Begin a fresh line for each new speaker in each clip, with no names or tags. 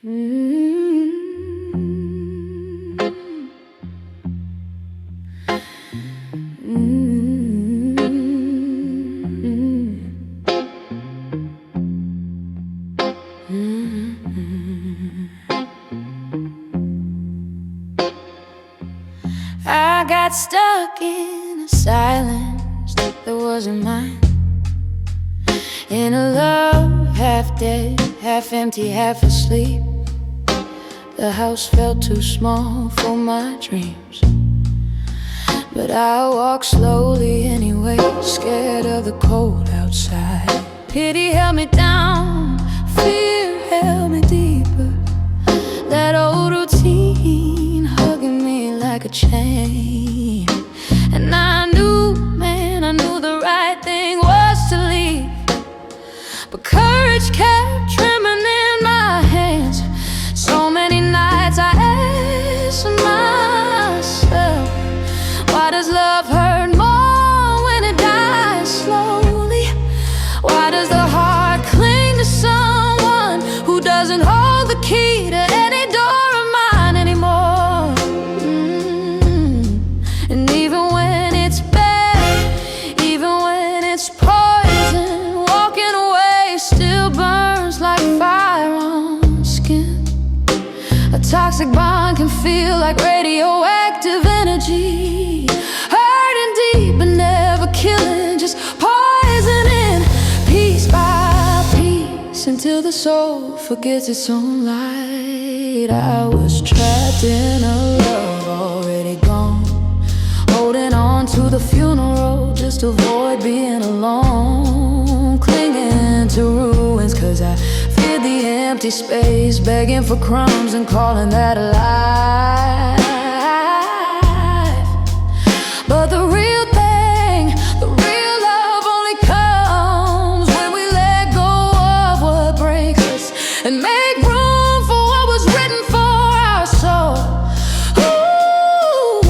I got stuck in a silence that wasn't mine, in a love half dead, half empty, half asleep. The house felt too small for my dreams, but I walked slowly anyway, scared of the cold outside. Pity held me down, fear held me deeper. That old routine hugging me like a chain. And I knew, man, I knew the right thing was to leave, but courage kept trembling in my hands. So many nights I asked myself, why does love hurt more when it dies slowly? Why does the heart cling to someone who doesn't hold the key to any door of mine anymore? And even when it's bad, even when it's poison, walking away still burns like fire on skin. A toxic bond can feel like radioactive energy, hurting deep but never killing, just poisoning piece by piece until the soul forgets its own light. I was trapped in a love already gone, holding on to the funeral just to avoid being alone, clinging to ruins cause I feared the empty space, begging for crumbs and calling that a life. But the real thing, the real love only comes when we let go of what breaks us and make room for what was written for our soul. Ooh,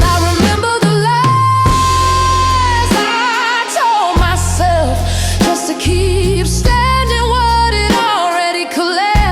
I remember the lies I told myself just to keep standing what it already collapsed.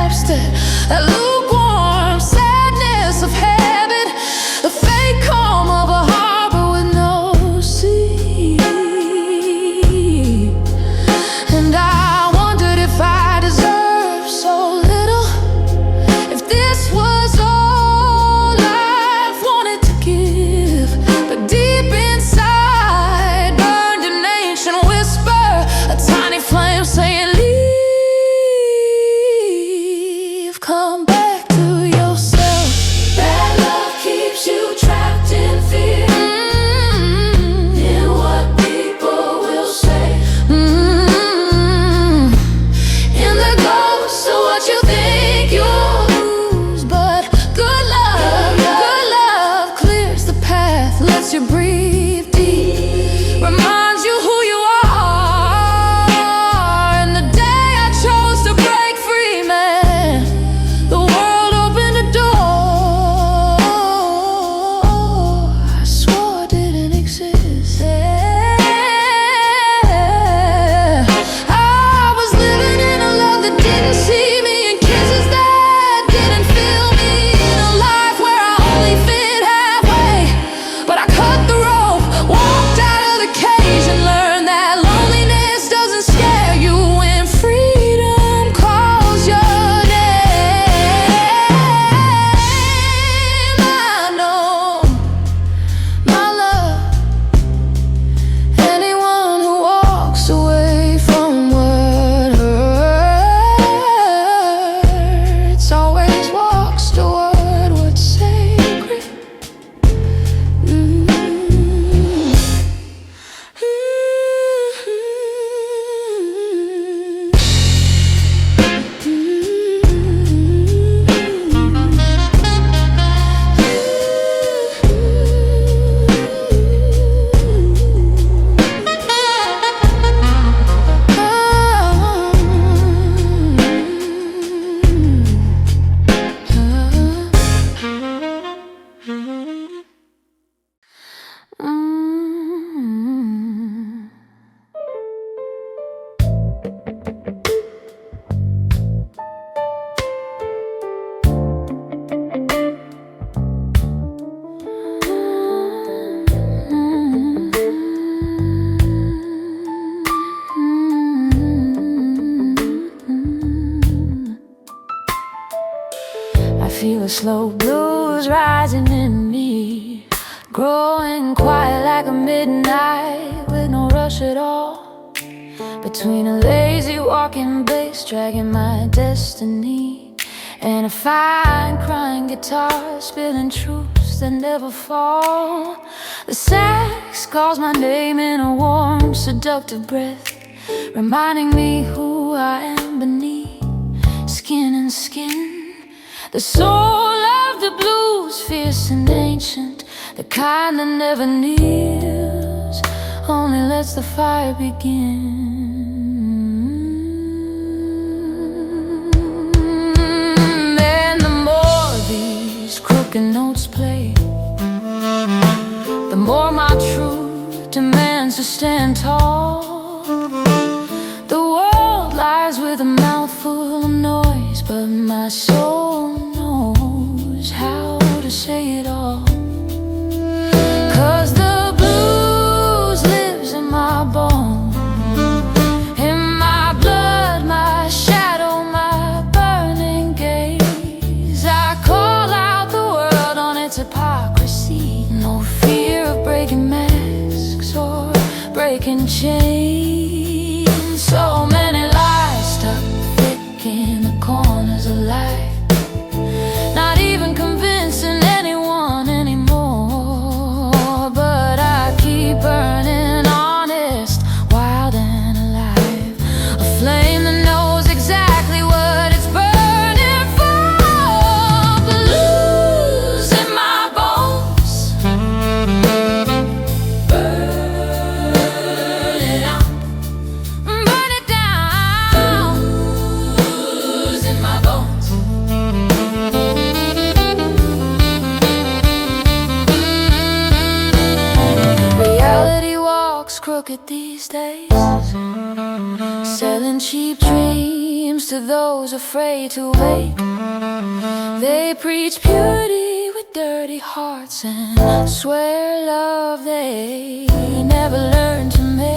feel a slow blues rising in me, growing quiet like a midnight with no rush at all. Between a lazy walking bass dragging my destiny, and a fine crying guitar spilling truths that never fall. The sax calls my name in a warm, seductive breath, reminding me who I am beneath skin and skin. The soul of the blues, fierce and ancient, the kind that never kneels, only lets the fire begin. And the more these crooked notes play, the more my truth demands to stand tall. The world lies with a mouthful of noise, but my soul knows how to say it all. 'Cause the blues lives in my bones, in my blood, my shadow, my burning gaze. I call out the world on its hypocrisy, no fear of breaking masks or breaking chains. So many lies stuck thick in the corners of life, not even convincing anyone anymore. But I keep burning honest, wild and alive, a flame that knows exactly what it's burning for. Blues in my bones, burn it out, burn it down. Blues in my bones. Reality walks crooked these days, selling cheap dreams to those afraid to wake. They preach purity with dirty hearts and swear love they never learned to make.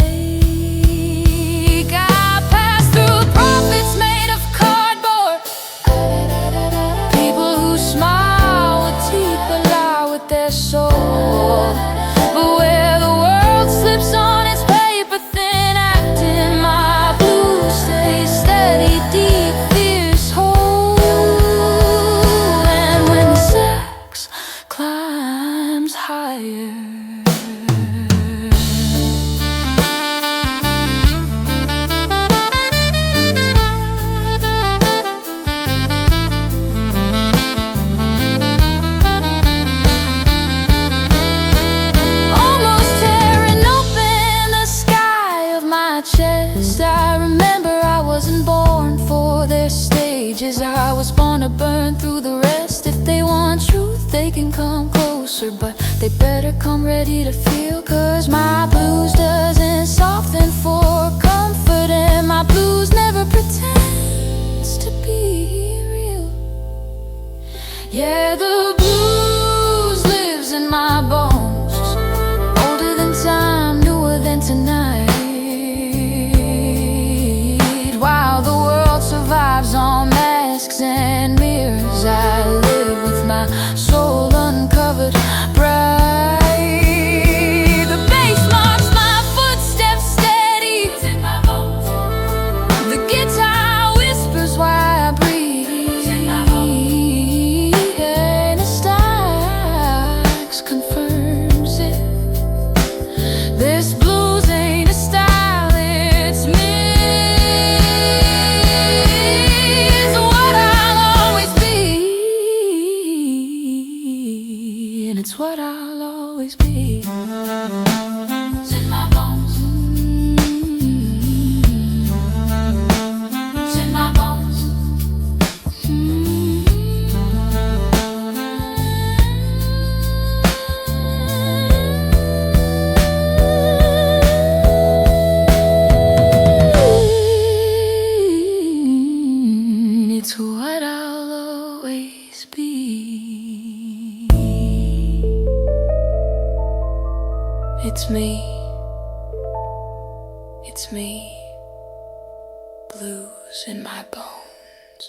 I pass through prophets made of cardboard, people who smile with teeth but lie with their soul. But where the world slips on its paper thin acting, my blues stay steady, deep, fierce, whole. And when the sax climbs higher, almost tearing open the sky of my chest, I remember I wasn't born for their stages. I was born to burn through the rest. If they want truth, they can come closer, but they better come ready to feel. 'Cause my blues doesn't soften for comfort, and my blues never pretends to be real. Yeah, the blues lives in my bones, older than time, newer than tonight. While the world survives on masks and mirrors, I live with my soul uncovered, bright. The bass marks my footsteps steady, the guitar whispers while I breathe, and the stacks confirms it. This blues ain't a style, it's me. It's what I'll always be, and it's what I'll always be. It's in my bones. It's in my bones. It's what I'll always be. It's me. It's me. Blues in my bones.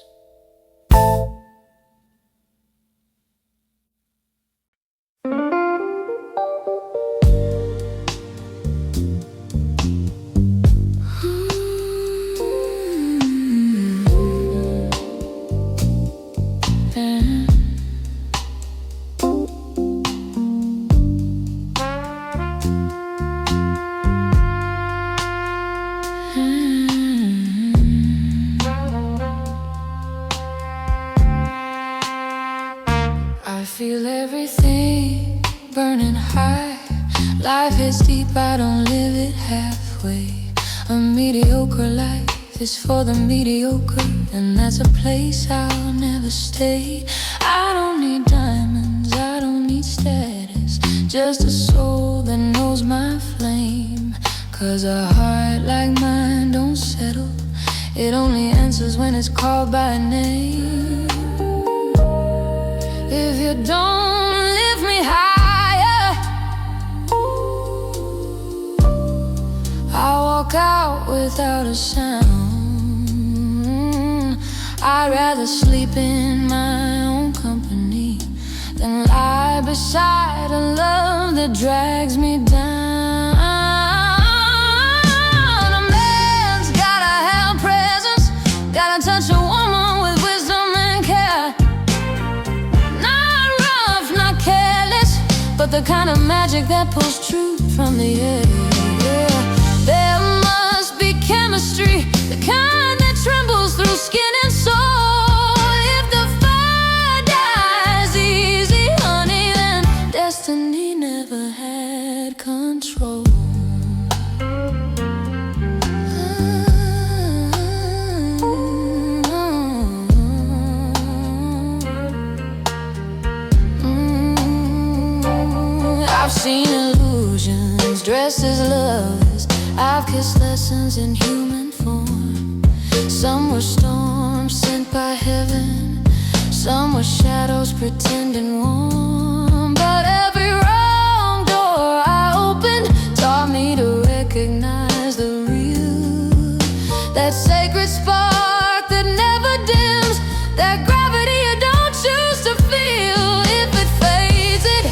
I feel everything burning high. Life is deep, I don't live it halfway. A mediocre life is for the mediocre, and that's a place I'll never stay. I don't need diamonds, I don't need status, just a soul that knows my flame. 'Cause a heart like mine don't settle, it only answers when it's called by name. If you don't lift me higher, I'll walk out without a sound. I'd rather sleep in my own company than lie beside a love that drags me down. A man's gotta have presence, gotta touch a woman with wisdom and care. Not rough, not careless, but the kind of magic that pulls truth from the air. There must be chemistry, the kind that trembles through skin and soul. If the fire dies easy, honey, then destiny never had control. I've seen illusions dressed as lovers, I've kissed lessons in human form. Some were storms sent by heaven, some were shadows pretending warm. But every wrong door I opened taught me to recognize the real. That sacred spark that never dims, that gravity you don't choose to feel. If it fades, it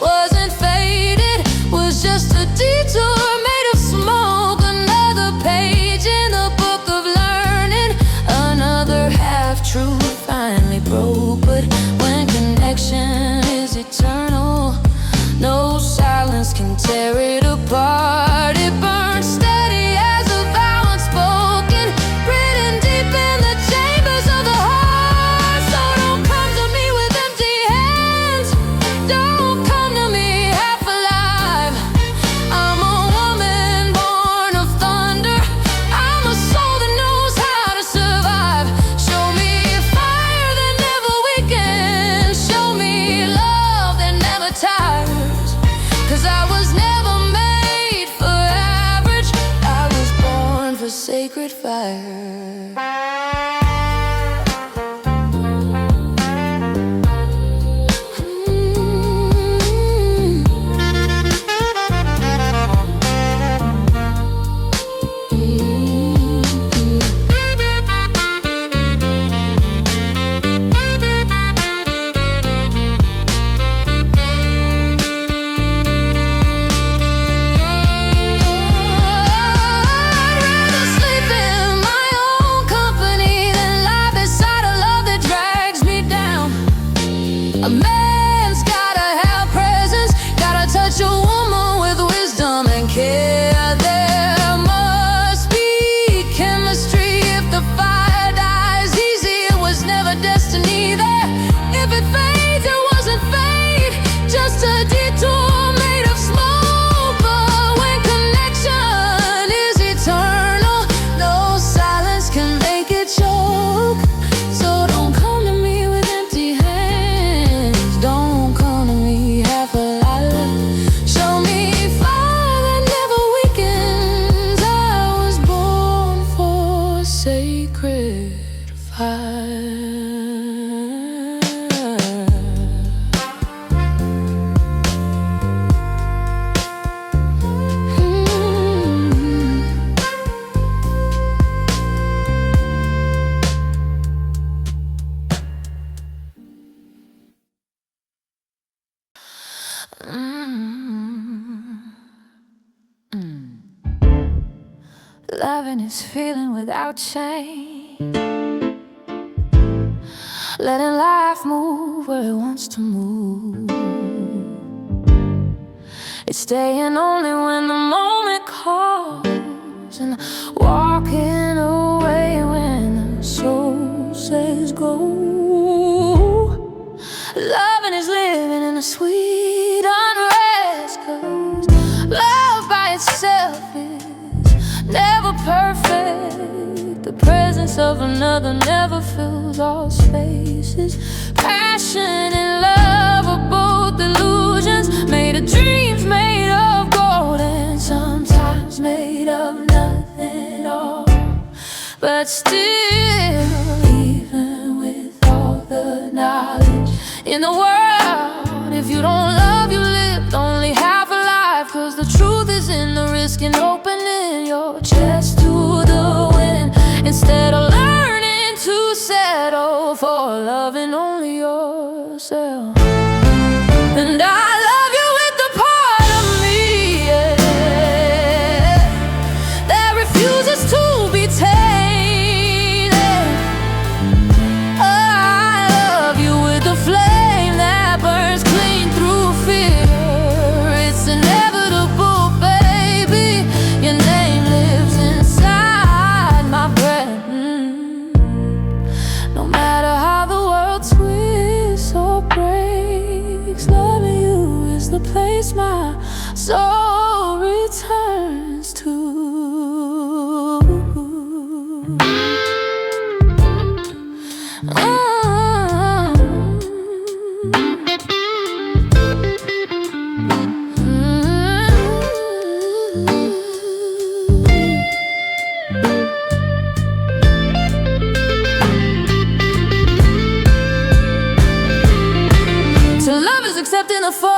wasn't faded, was just a detour made of smoke. Another page in the book of learning, another half-truth finally broke. But when connection is eternal, no silence can tear it apart. It burns steady as a vow unspoken, written deep in the chambers of the heart. So don't come to me with empty hands, don't come to me half alive. I'm a woman born of thunder, I'm a soul that knows how to survive. Show me fire that never weakens, show me love that never tires. 'Cause I was never made for average, I was born for sacred fire. A man's gotta have presence, gotta touch a woman with wisdom and care. There must be chemistry. If the fire dies easy, it was never destiny there. If it fades, it wasn't fate, just a detour made of smoke. But when connection is eternal, no silence can make it choke. So don't come to me with empty hands, don't come to me half alive. Show me fire that never weakens, I was born for sacred fire. Loving is feeling without change, letting life move where it wants to move. It's staying only when the moment calls, and walking away when the soul says go. Loving is of another never fills all spaces. Passion and love are both illusions, made of dreams, made of gold, and sometimes made of nothing at all. But still, even with all the knowledge in the world, if you don't love, you lived only half a life. Cause the truth is in the risk in opening your chest to the wind, instead of learning to settle for loving only yourself. And I love you with the part of me, yeah, that refuses to be tainted. I love you with the flame that burns clean through fear. It's inevitable, baby. Your name lives inside my breath. No matter how the world twists or breaks, loving you is the place my soul returns to. To love is accepting the fall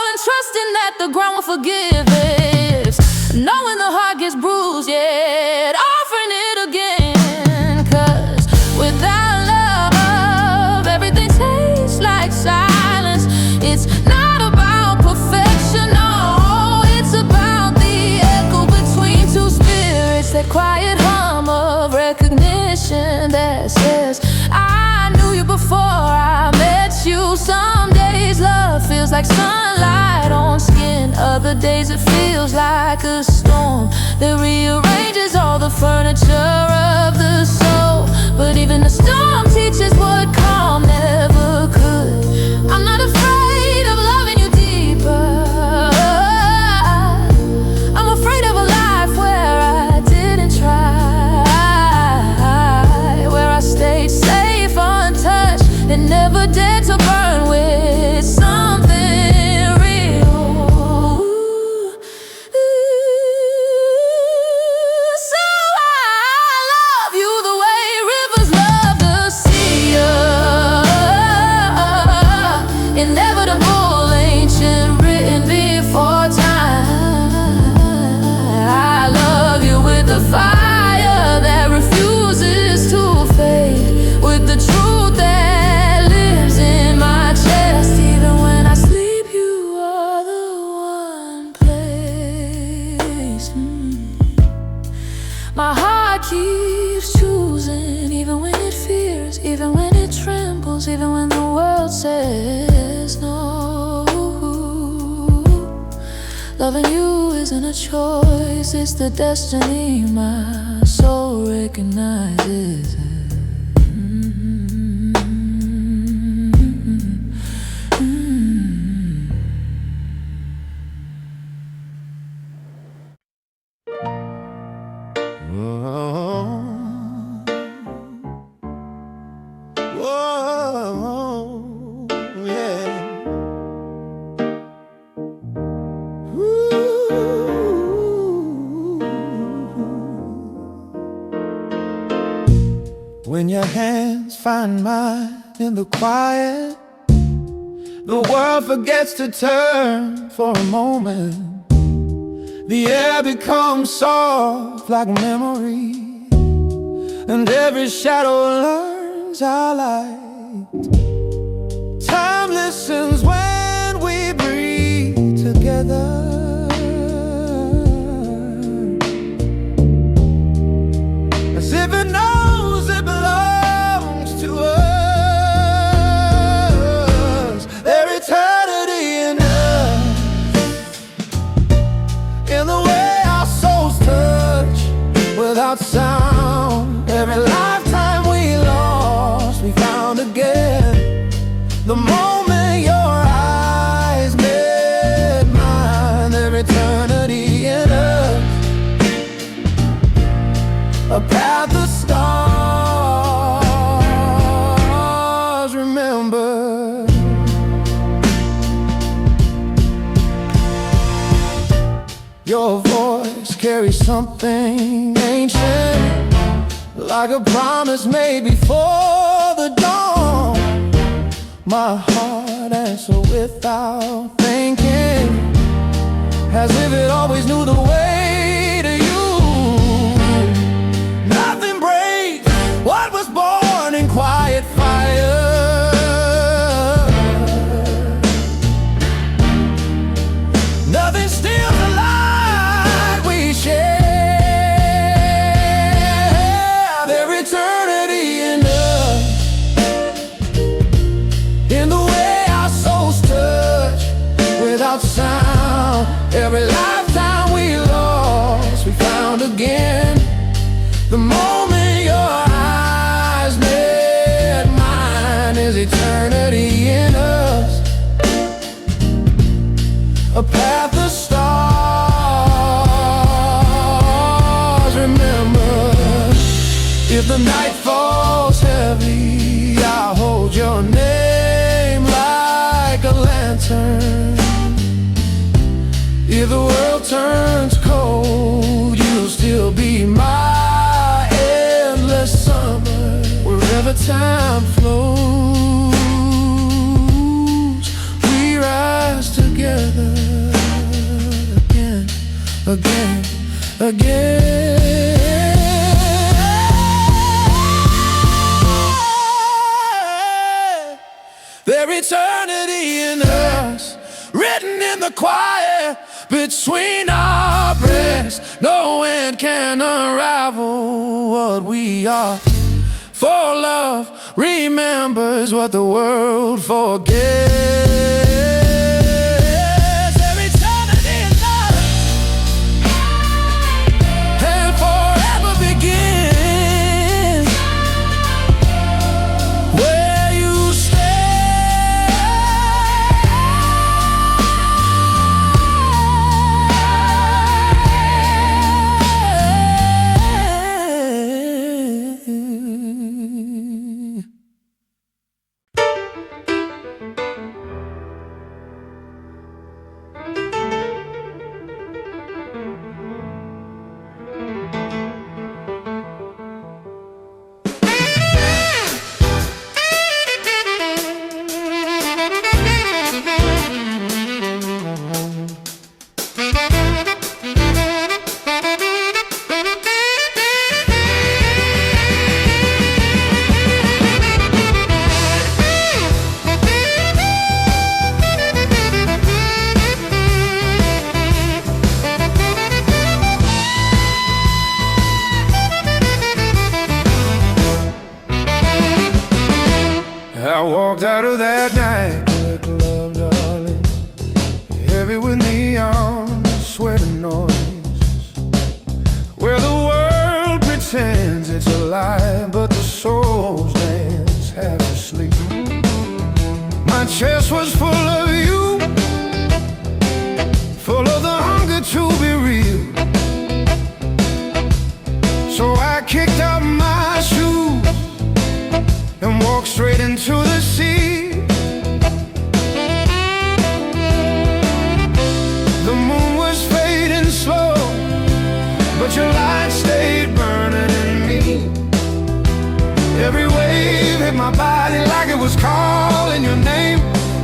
and trusting that the ground will forgive it. Knowing the heart gets bruised, yet offering it again. Cause without love, everything tastes like silence. It's not about perfection, no, it's about the echo between two spirits. That quiet hum of recognition that says, I knew you before I met you. Some days love feels like sunlight on skin, other days it feels like a storm that rearranges all the furniture of the soul. But even the storm teaches what calm never could. I'm not afraid of loving you deeper. I'm afraid of a life where I didn't try, where I stayed safe, untouched, and never dared to burn with something real. So I love you the way rivers love the sea. Inevitable, ancient, written before time. I love you with the fire that refuses to fade, with the truth that lives in my chest. Even when I sleep, you are the one place. My heart keeps choosing, even when it fears, even when it trembles, even when the world says no. Loving you isn't a choice, it's the destiny my soul recognizes.
Whoa, yeah. When your hands find mine in the quiet, the world forgets to turn for a moment. The air becomes soft like memory, and every shadow learns our light. Time listens when we breathe together. As if it knows it belongs to us. Their eternity in us, in the way our souls touch without sound. Every lifetime we lost, we found again. The moment your eyes met mine, their eternity in us. A path of stars carry something ancient, like a promise made before the dawn. My heart answered without thinking, as if it always knew the way to you. Nothing breaks what was born in quiet fire. Nothing steals the light we share. There's eternity in us, in the way our souls touch without sound. Every lifetime we lost, we found again. The moment your eyes met mine is eternity in us. A path of stars, remember. If the night falls heavy, I'll hold your name like a lantern. If the world turns cold, you'll still be my endless summer. Wherever time flows, we rise together again, again, again. There's eternity in us, written in the quiet between our breasts. No wind can unravel what we are. For love remembers what the world forgets. There's eternity in us, and forever begins where you I walked out of that night with love, darling, heavy with neon, sweat and noise, where the world pretends it's a lie, but the souls dance half asleep. My chest was full of you, full of the hunger to be real. So I kicked out my shoes and walked straight into the sea. The moon was fading slow, but your light stayed burning in me. Every wave hit my body like it was calling your name.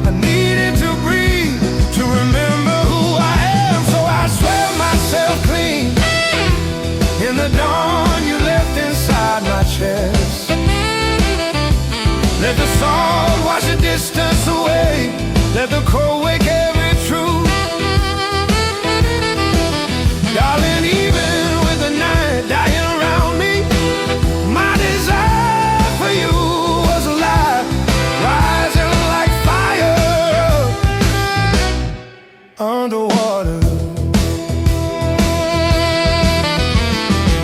I needed to breathe, to remember who I am. So I swept myself clean. In the dawn you left inside my chest. Let the salt wash the distance away. Let the cold wake every truth. Darling, even with the night dying around me, my desire for you was alive, rising like fire underwater.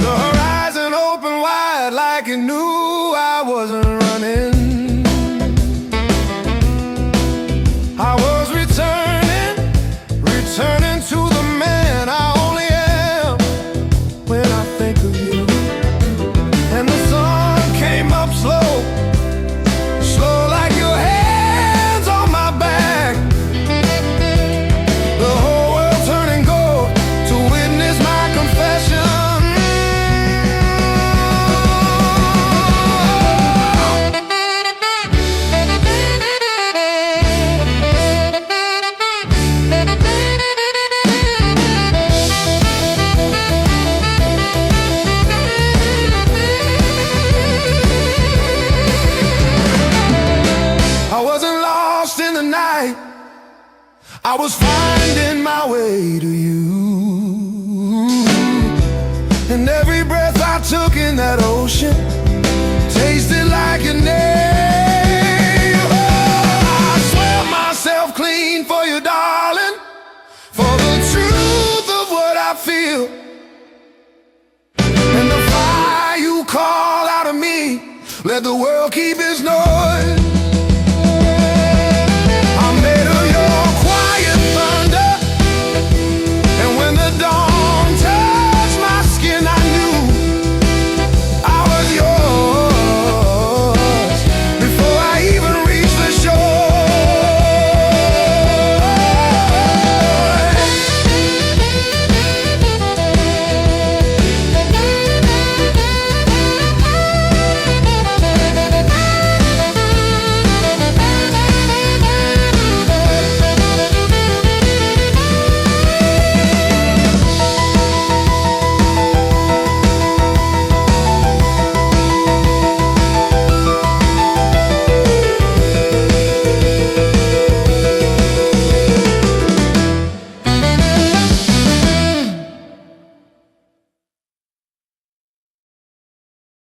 The horizon opened wide like it knew I wasn't running. I was returning night, I was finding my way to you. And every breath I took in that ocean tasted like your name. Oh, I swear myself clean for you, darling, for the truth of what I feel. And the fire you call out of me, let the world keep its noise.